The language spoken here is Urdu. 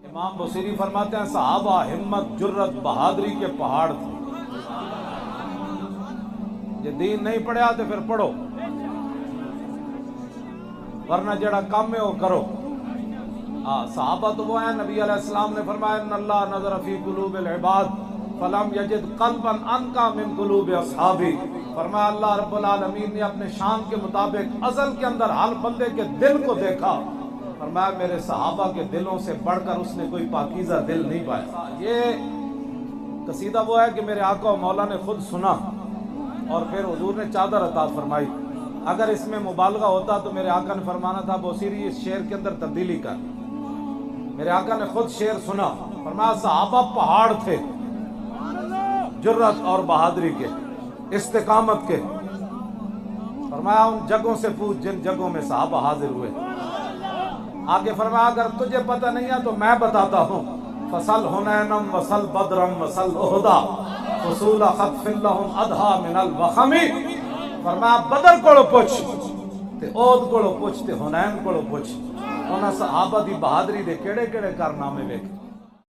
امام بصیری فرماتے ہیں صحابہ ہمت جرت بہادری کے پہاڑ تھے. یہ دین نہیں پڑھیا تو پھر پڑھو، ورنہ جڑا کام ہے وہ کرو. صحابہ تو وہ ہیں، نبی علیہ السلام نے فرمایا ان اللہ نظر فی قلوب العباد فلم یجد قلبا انقی من قلوب اصحابی. فرمایا اللہ رب العالمین نے اپنے شان کے مطابق ازل کے اندر ہر بندے کے دل کو دیکھا، فرمایا میرے صحابہ کے دلوں سے بڑھ کر اس نے کوئی پاکیزہ دل نہیں پایا. یہ قصیدہ وہ ہے کہ میرے آقا و مولا نے خود سنا اور پھر حضور نے چادر عطا فرمائی. اگر اس میں مبالغہ ہوتا تو میرے آقا نے فرمانا تھا بصیری اس شعر کے اندر تبدیلی کر. میرے آقا نے خود شعر سنا، فرمایا صحابہ پہاڑ تھے جرت اور بہادری کے، استقامت کے. فرمایا ان جگہوں سے پوچھ جن جگہوں میں صحابہ حاضر ہوئے. آگے فرمایا اگر تجھے پتہ نہیں ہے تو میں بتاتا ہوں. فصل حنینم وصل بدرم وصل احدا فصول خطف لهم ادھا من الوخم. فرمایا بدر کوڑو پوچھ تے اود کوڑو پوچھ تے حنین کوڑو پوچھ. انہاں صحابہ دی بہادری دے کیڑے کیڑے کارنامے ویکھ